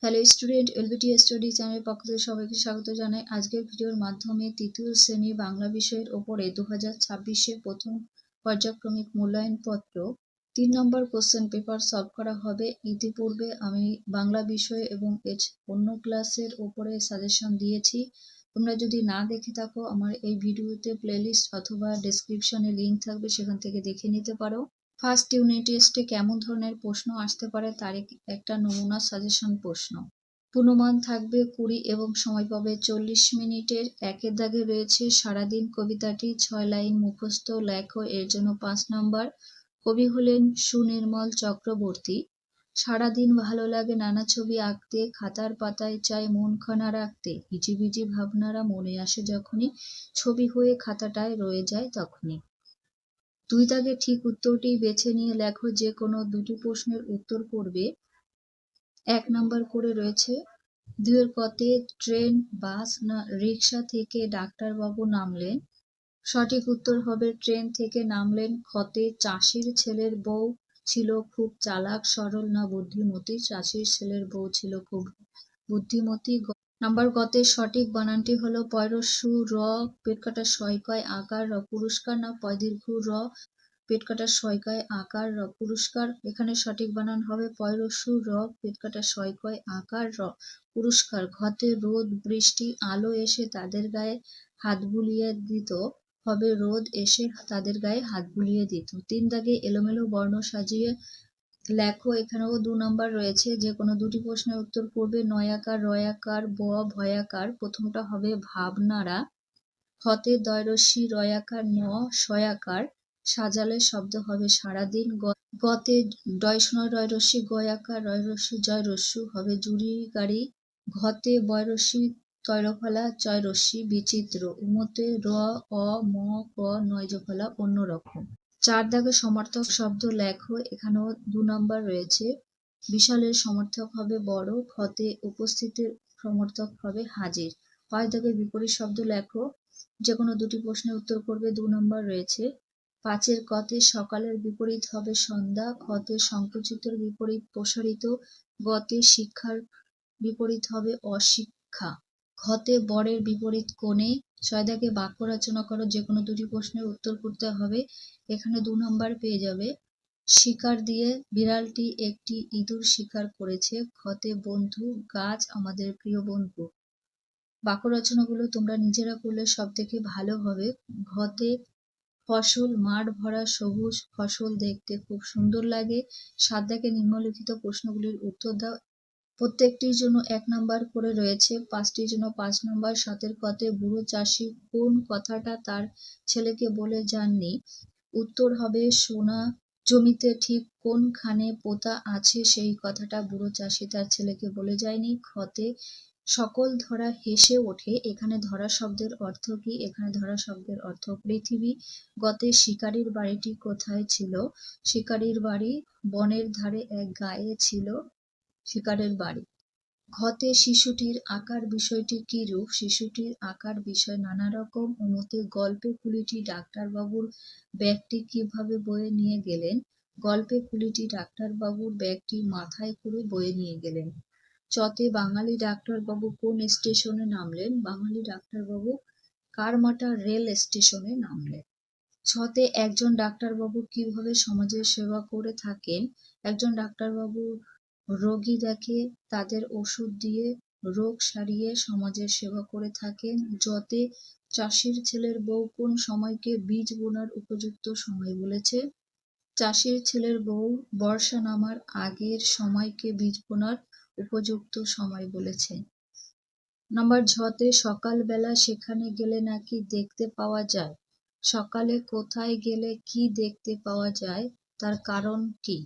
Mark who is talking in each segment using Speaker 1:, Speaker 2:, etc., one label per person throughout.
Speaker 1: Hello student, LBT study চ্যানেলের পক্ষ থেকে সবাইকে স্বাগত জানাই। আজকের ভিডিওর মাধ্যমে তৃতীয় শ্রেণী বাংলা বিষয়ের ওপরে 2026-এর প্রথম পর্যায়ক্রমিক মূল্যায়ন পত্র 3 নম্বর কোশ্চেন পেপার সলভ করা হবে। ইতিপূর্বে আমি বাংলা বিষয় এবং অন্য ক্লাসের ওপরে সাজেশন দিয়েছি। তোমরা যদি না দেখে থাকো, আমার এই ভিডিওতে প্লেলিস্ট অথবা ডেসক্রিপশনে লিঙ্ক থাকবে, সেখান থেকে দেখে নিতে পারো। ফার্স্ট ইউনিট টেস্টে কেমন ধরনের প্রশ্ন আসতে পারে তার একটা নমুনা সাজেশন প্রশ্ন। পূর্ণমান থাকবে 20 এবং সময় পাবে 40 মিনিটের। একের দাগে রয়েছে সারাদিন কবিতাটি 6 লাইন মুখস্থ লেখো, এর জন্য 5 নাম্বার। কবি হলেন সুনির্মল চক্রবর্তী। সারাদিন ভালো লাগে নানা ছবি আঁকতে, খাতার পাতায় চাই মনখানা রাখতে, হিজিবিজি ভাবনারা মনে আসে যখনই, ছবি হয়ে খাতাটায় রয়ে যায় তখনই। 2 দাগে ঠিক উত্তরটি বেছে নিয়ে লেখো, যে কোনো দুটি প্রশ্নের উত্তর করবে। 1 নাম্বার করে রয়েছে 2 এর কতে ট্রেন, বাস না রিক্সা থেকে ডাক্তারবাবু নামলেন। সঠিক উত্তর হবে ট্রেন থেকে নামলেন। খতে চাষির ছেলের বউ ছিল খুব চালাক, সরল না বুদ্ধিমতী। চাষির ছেলের বউ ছিল খুব বুদ্ধিমতী। নাম্বার গতে সঠিক বানানটি হলো পয়রস্যু র পেট কাটা সয়কয় আকার র পুরস্কার না পয়দীর্ঘ র পেট কাটা সয়কয় আকার র পুরস্কার। এখানে সঠিক বানান হবে পয়রস্যু র পেট কাটা সয়কয় আকার র পুরস্কার। ঘতে রোদ বৃষ্টি আলো এসে তাদের গায়ে হাত বুলিয়ে দিত, হবে রোদ এসে তাদের গায়ে হাত বুলিয়ে দিত। 3 দাগে এলোমেলো বর্ণ সাজিয়ে লেখো। এখানেও 2 নাম্বার রয়েছে, যে কোনো দুটি প্রশ্নের উত্তর করবে। নয়াকার রয়াকার ব ভয়াকার। প্রথমটা হবে ভাবনারা। খতে দয়রস্যি রয়াকার ন সয়াকার। সাজালে শব্দ হবে সারাদিন। গতে ডয়সনয় রয়রস্যি গয়াকার রয়রস্যি জয়রস্যু, হবে জুড়ি গাড়ি। ঘতে বয়রস্যি তৈরফলা চয়রস্যি বিচিত্র। উমতে র অ ম ক নয়জফলা অন্যরকম। 4 দাগে সমার্থক শব্দ লেখো। এখানেও 2 নাম্বার রয়েছে। বিশালের সমার্থক হবে বড়। খতে উপস্থিতির সমার্থক হবে হাজির। 5 দাগে বিপরীত শব্দ লেখো। যে কোনো দুটি প্রশ্নের উত্তর করবে। 2 নাম্বার রয়েছে। 5 এর কতে সকালের বিপরীত হবে সন্ধ্যা। খতে সংকুচিতর বিপরীত প্রসারিত। গতে শিক্ষার বিপরীত হবে অশিক্ষা। ঘতে বরের বিপরীত কোণে। 6 দাগে বাক্য রচনা করো। যে কোনো দুটি প্রশ্নের উত্তর করতে হবে। এখানে 2 নাম্বার পেয়ে যাবে। শিকার দিয়ে বিড়ালটি একটি ইঁদুর শিকার করেছে। খতে বন্ধু গাছ আমাদের প্রিয় বন্ধু। বাক্য রচনাগুলো তোমরা নিজেরা করলে সব থেকে ভালো হবে। ঘতে ফসল মাঠ ভরা সবুজ, ফসল দেখতে খুব সুন্দর লাগে। 7 দাগে নিম্নলিখিত প্রশ্নগুলির উত্তর দাও। প্রত্যেকটির জন্য 1 নাম্বার করে রয়েছে, 5টির জন্য 5 নাম্বার। 7 এর কতে বুড়ো চাষি কোন কথাটা তার ছেলেকে বলে যাননি। উত্তর হবে সোনা জমিতে ঠিক কোনখানে পোতা আছে সেই কথাটা বুড়ো চাষি তার ছেলেকে বলে যায়নি। খতে সকল ধরা হেসে ওঠে। এখানে ধরা শব্দের অর্থ কি? এখানে ধরা শব্দের অর্থ পৃথিবী। গতে শিকারীর বাড়িটি কোথায় ছিল? শিকারীর বাড়ি বনের ধারে এক গায়ে ছিল শিকারের বাড়ি। ঘতে শিশুটির আঁকার বিষয়টি কি রূপ? শিশুটির আঁকার বিষয় নানা রকম। উমতে গল্পে কুলিটি ডাক্তারবাবুর ব্যাগটি কিভাবে বয়ে নিয়ে গেলেন? গল্পে কুলিটি ডাক্তারবাবুর ব্যাগটি মাথায় করে বয়ে নিয়ে গেলেন। চতে বাঙালি ডাক্তারবাবু কোন স্টেশনে নামলেন? বাঙালি ডাক্তারবাবু কারমাটা রেল স্টেশনে নামলেন। ছতে একজন ডাক্তারবাবু কিভাবে সমাজের সেবা করে থাকেন? একজন ডাক্তারবাবু রোগী দেখে, তাদের ওষুধ দিয়ে রোগ সারিয়ে সমাজের সেবা করে থাকেন। যতে চাষির ছেলের বউ কোন সময়কে বীজ বোনার উপযুক্ত সময় বলেছে? চাষির ছেলের বউ বর্ষা নামার আগের সময়কে বীজ বোনার উপযুক্ত সময় বলেছে। নাম্বার ঝতে সকালবেলা সেখানে গেলে নাকি দেখতে পাওয়া যায়। সকালে কোথায় গেলে কি দেখতে পাওয়া যায়, তার কারণ কি?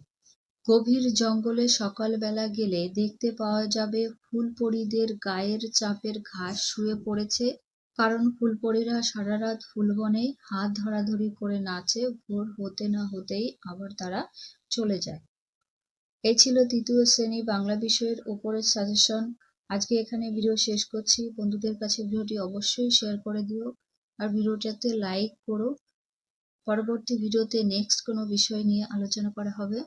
Speaker 1: গভীর জঙ্গলে সকালবেলা গেলে দেখতে পাওয়া যাবে ফুলপরীদের গায়ের চাপের ঘাস শুয়ে পড়েছে, কারণ ফুলপরীরা সারা রাত ফুলবনে হাত ধরাধরি করে নাচে। ভোর হতে না হতেই আবার তারা চলে যায়। এই ছিল তৃতীয় শ্রেণী বাংলা বিষয়ের উপরের সাজেশন। আজকে এখানে ভিডিও শেষ করছি। বন্ধুদের কাছে ভিডিওটি অবশ্যই শেয়ার করে দিও আর ভিডিওটাতে লাইক করো। পরবর্তী ভিডিওতে নেক্সট কোনো বিষয় নিয়ে আলোচনা করা হবে।